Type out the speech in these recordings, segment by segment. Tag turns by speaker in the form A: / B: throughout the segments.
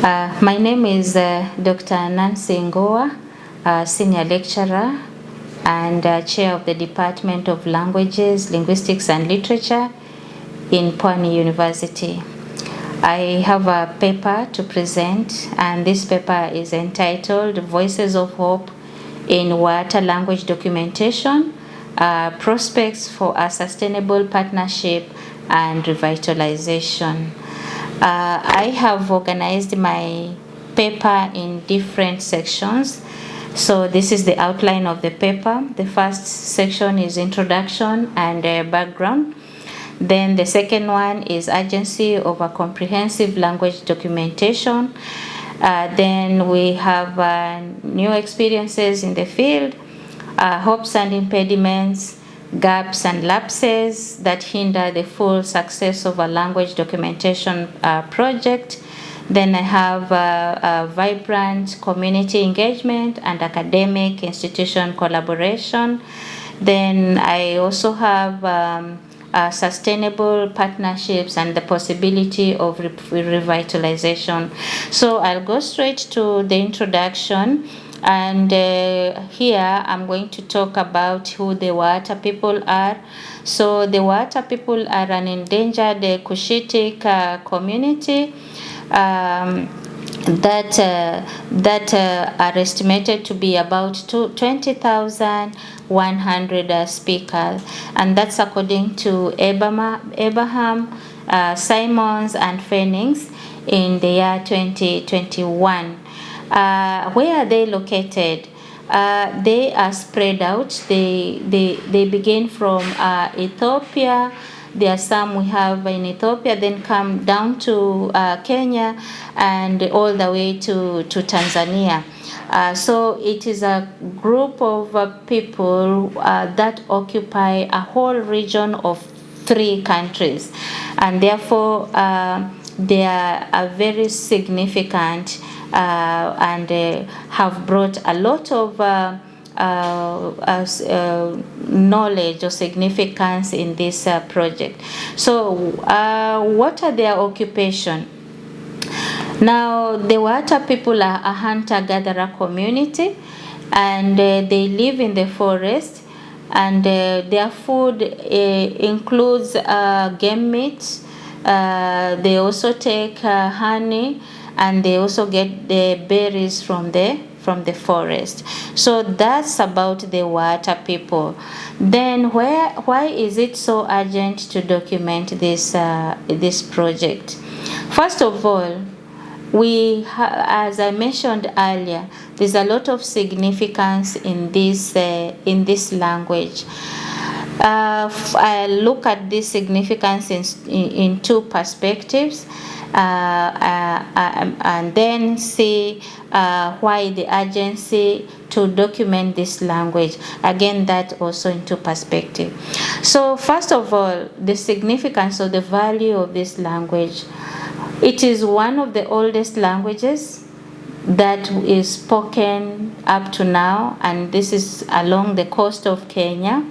A: My name is Dr. Nancy Ngowa, Senior Lecturer and Chair of the Department of Languages, Linguistics and Literature in Pwani University. I have a paper to present, and this paper is entitled Voices of Hope in Waṱa Language Documentation, Prospects for a Sustainable Partnership and Revitalization. I have organized my paper in different sections. So this is the outline of the paper. The first section is introduction and background. Then the second one is urgency of a comprehensive language documentation. Then we have new experiences in the field, hopes and impediments, gaps and lapses that hinder the full success of a language documentation project. Then I have a vibrant community engagement and academic institution collaboration. Then I also have sustainable partnerships and the possibility of revitalization. So I'll go straight to the introduction. And here I'm going to talk about who the Waṱa people are. So the Waṱa people are an endangered Cushitic community that are estimated to be about 20,100 speakers, and that's according to Abraham, Simons, and Phoenix in the year 2021. Where are they located? They are spread out. They begin from Ethiopia. There are some we have in Ethiopia, then come down to Kenya and all the way to Tanzania. So it is a group of people that occupy a whole region of 3 countries, and therefore they are very significant and have brought a lot of knowledge or significance in this project. So what are their occupation? Now, the Waṱa people are a hunter-gatherer community, and they live in the forest, and their food includes game meat. They also take honey, and they also get the berries from the forest. So that's about the Waṱa people. Then why is it so urgent to document this project? First of all, as I mentioned earlier, there's a lot of significance in this language. I look at this significance in 2 perspectives. And then see why the urgency to document this language. Again, that also into perspective. So first of all, the significance or the value of this language. It is one of the oldest languages that is spoken up to now, and this is along the coast of Kenya.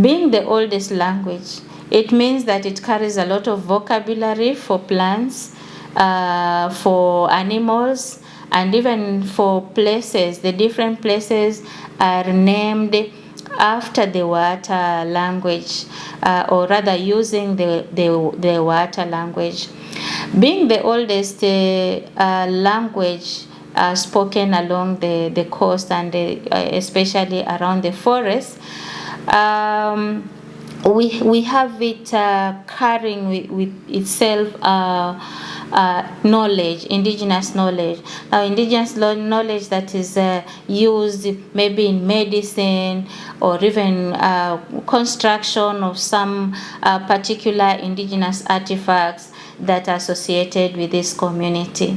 A: Being the oldest language, it means that it carries a lot of vocabulary for plants, for animals, and even for places. The different places are named after the Waṱa language, or rather using the Waṱa language. Being the oldest language spoken along the coast and especially around the forest, we have it carrying with itself knowledge, indigenous knowledge. Indigenous knowledge that is used maybe in medicine or even construction of some particular indigenous artifacts that are associated with this community.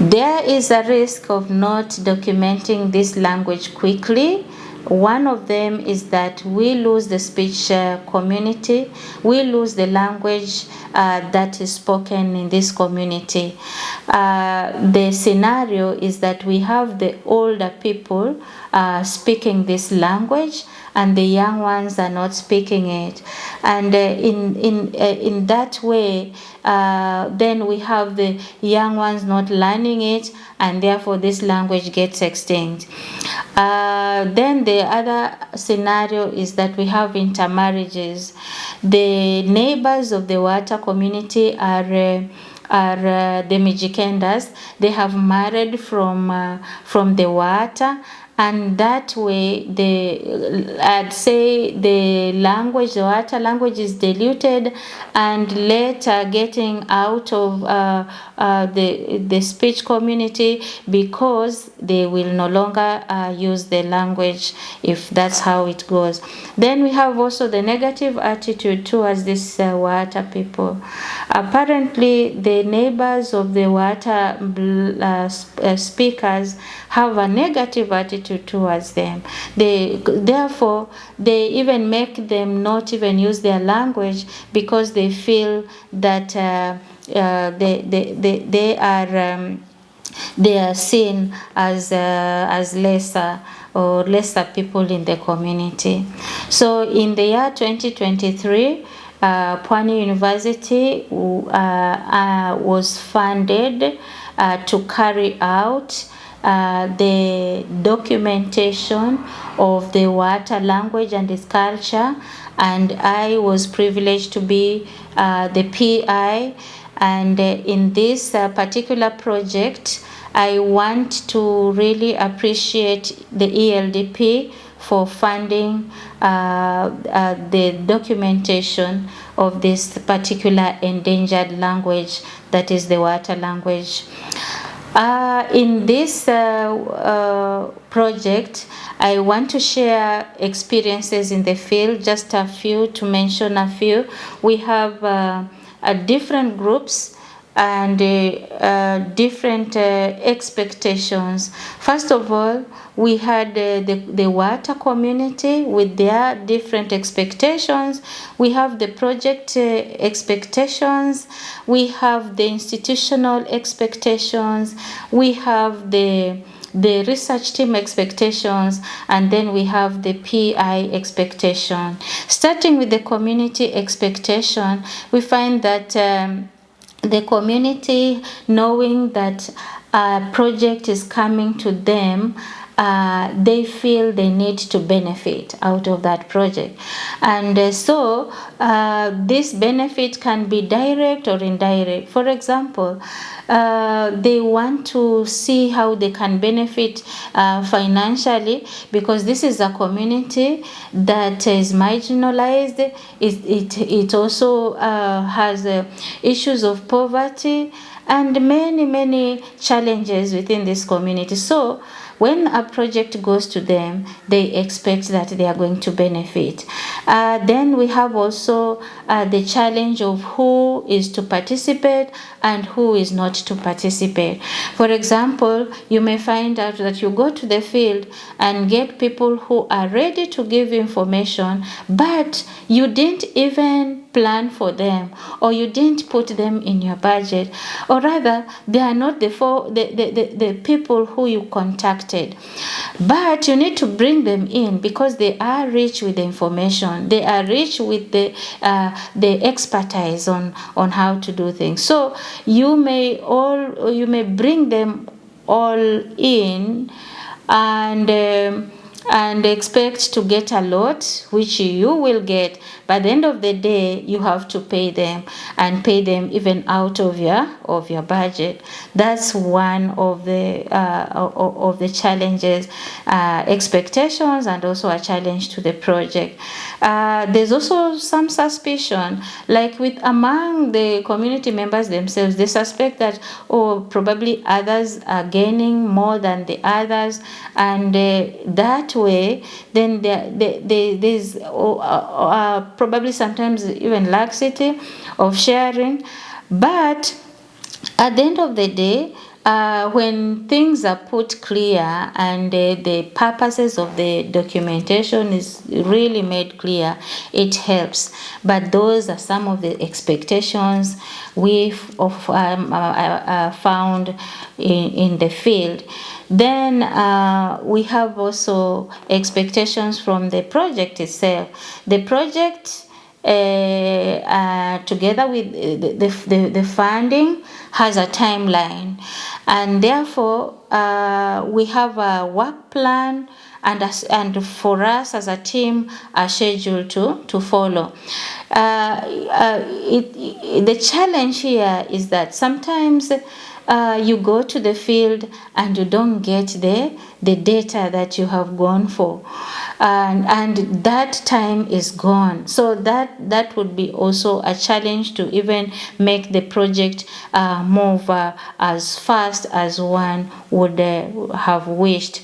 A: There is a risk of not documenting this language quickly. One of them is that we lose the speech community, we lose the language that is spoken in this community. The scenario is that we have the older people speaking this language, and the young ones are not speaking it. And in that way, then we have the young ones not learning it, and therefore this language gets extinct. Then the other scenario is that we have intermarriages. The neighbors of the Waṱa community are the Mijikendas. They have married from the Waṱa, and that way I'd say the language, the Waṱa language, is diluted and later getting out of the speech community, because they will no longer use the language if that's how it goes. Then we have also the negative attitude towards this Waṱa people. Apparently the neighbors of the Waṱa speakers have a negative attitude towards them. Therefore, they even make them not even use their language, because they feel that they are seen as lesser people in the community. So in the year 2023, Pwani University was funded to carry out the documentation of the Waṱa language and its culture, and I was privileged to be the PI. And in this particular project, I want to really appreciate the ELDP for funding the documentation of this particular endangered language, that is the Waṱa language. In this project, I want to share experiences in the field, just a few, to mention a few. We have different groups and different expectations. First of all, we had the Waṱa community with their different expectations. We have the project expectations. We have the institutional expectations. We have the research team expectations, and then we have the PI expectation. Starting with the community expectation, we find that the community, knowing that a project is coming to them, they feel they need to benefit out of that project. And so this benefit can be direct or indirect. For example, they want to see how they can benefit financially, because this is a community that is marginalized. It also has issues of poverty and many challenges within this community. So when a project goes to them, they expect that they are going to benefit. Then we have also the challenge of who is to participate and who is not to participate. For example, you may find out that you go to the field and get people who are ready to give information, but you didn't even plan for them, or you didn't put them in your budget, or rather they are not the people who you contacted. But you need to bring them in, because they are rich with the information, they are rich with the expertise on how to do things. So you may bring them all in and expect to get a lot, which you will get. By the end of the day, you have to pay them, and pay them even out of your budget. That's one of the challenges, expectations, and also a challenge to the project. There's also some suspicion, like among the community members themselves. They suspect that probably others are gaining more than the others, and that way then there's probably sometimes even laxity of sharing. But at the end of the day, when things are put clear and the purposes of the documentation is really made clear, it helps. But those are some of the expectations we've found in the field. Then we have also expectations from the project itself. The project, together with the funding, has a timeline, and therefore we have a work plan and for us as a team a schedule to follow. The challenge here is that sometimes you go to the field and you don't get the data that you have gone for, and that time is gone. So that would be also a challenge to even make the project move as fast as one would have wished.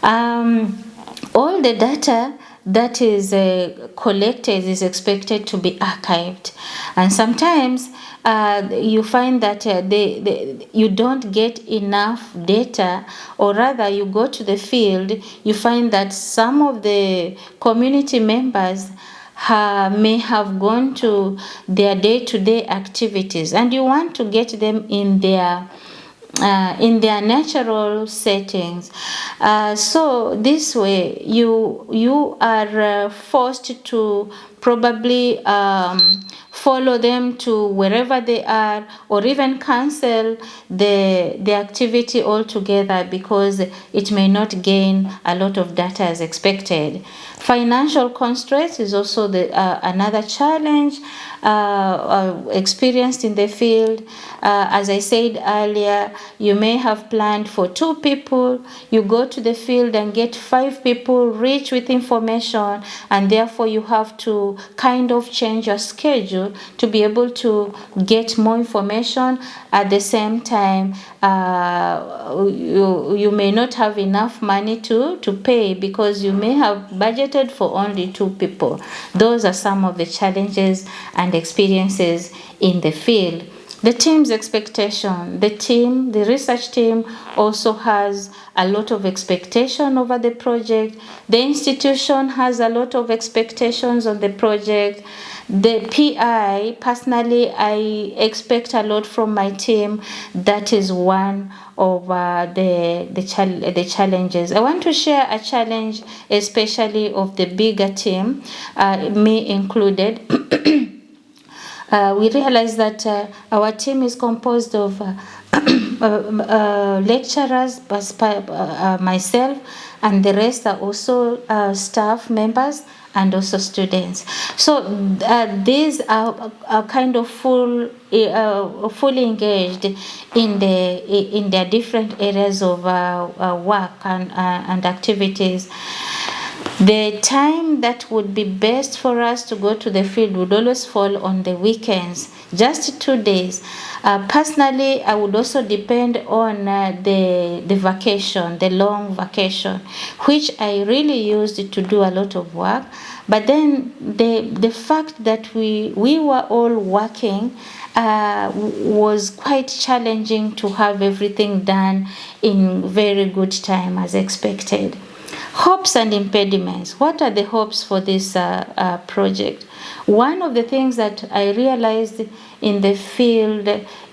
A: All the data that is collected is expected to be archived, and sometimes you find that you don't get enough data, or rather you go to the field, you find that some of the community members may have gone to their day-to-day activities, and you want to get them in their natural settings. So this way you are forced to probably follow them to wherever they are, or even cancel the activity altogether because it may not gain a lot of data as expected. Financial constraints is also another challenge experienced in the field. As I said earlier, you may have planned for 2 people, you go to the field and get 5 people rich with information, and therefore you have to kind of change your schedule to be able to get more information. At the same time, you may not have enough money to pay because you may have budgeted for only 2 people. Those are some of the challenges and experiences in the field. The team's expectation. The research team also has a lot of expectation over the project. The institution has a lot of expectations on the project. The PI, personally, I expect a lot from my team. That is one of the challenges. I want to share a challenge, especially of the bigger team, me included. We realize that our team is composed of lecturers, myself, and the rest are also staff members and also students. So these are kind of fully engaged in their different areas of work and activities. The time that would be best for us to go to the field would always fall on the weekends, just 2 days. Personally, I would also depend on the vacation, the long vacation, which I really used to do a lot of work. But then the fact that we were all working was quite challenging to have everything done in very good time as expected. Hopes and impediments. What are the hopes for this project? One of the things that I realized in the field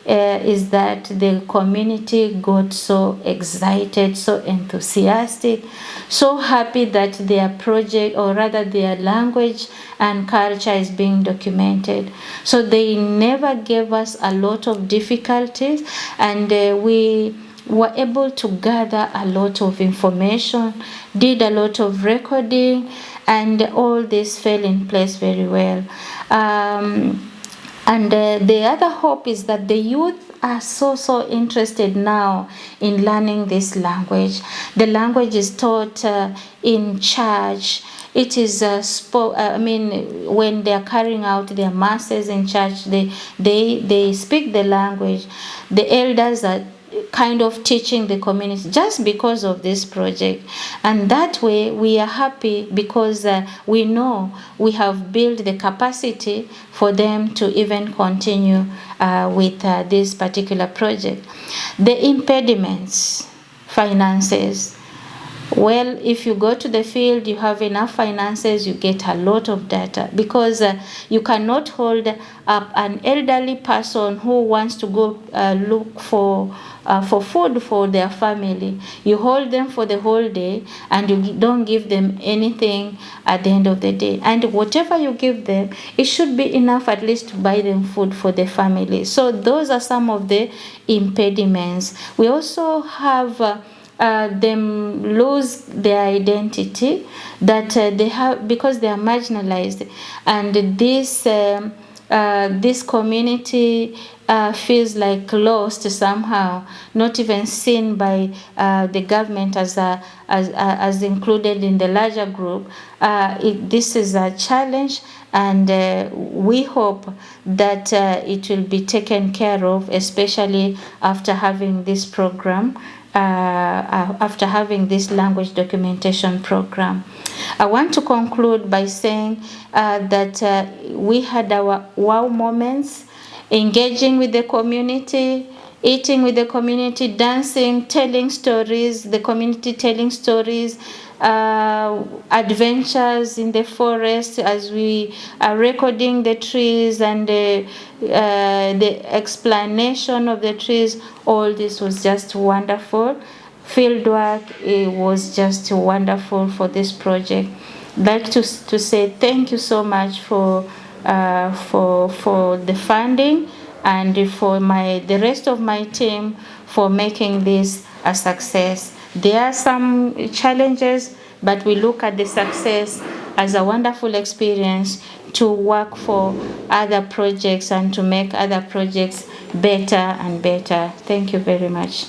A: is that the community got so excited, so enthusiastic, so happy that their project, or rather their language and culture, is being documented. So they never gave us a lot of difficulties, and we were able to gather a lot of information, did a lot of recording, and all this fell in place very well. And the other hope is that the youth are so interested now in learning this language. The language is taught in church. It is when they are carrying out their masses in church, they speak the language. The elders are kind of teaching the community just because of this project, and that way we are happy because we know we have built the capacity for them to even continue with this particular project. The impediments, finances. Well, if you go to the field, you have enough finances, you get a lot of data, because you cannot hold up an elderly person who wants to go look for food for their family. You hold them for the whole day and you don't give them anything at the end of the day. And whatever you give them, it should be enough at least to buy them food for the family. So those are some of the impediments. We also have them lose their identity that they have, because they are marginalized, and this community feels like lost somehow, not even seen by the government as included in the larger group. This is a challenge, and we hope that it will be taken care of, especially after having this program. After having this language documentation program. I want to conclude by saying that we had our wow moments, engaging with the community, eating with the community, dancing, telling stories, the community telling stories, adventures in the forest as we are recording the trees, and the explanation of the trees. All this was just wonderful. Fieldwork, it was just wonderful for this project. I'd like to say thank you so much for the funding, and for the rest of my team for making this a success. There are some challenges, but we look at the success as a wonderful experience to work for other projects and to make other projects better and better. Thank you very much.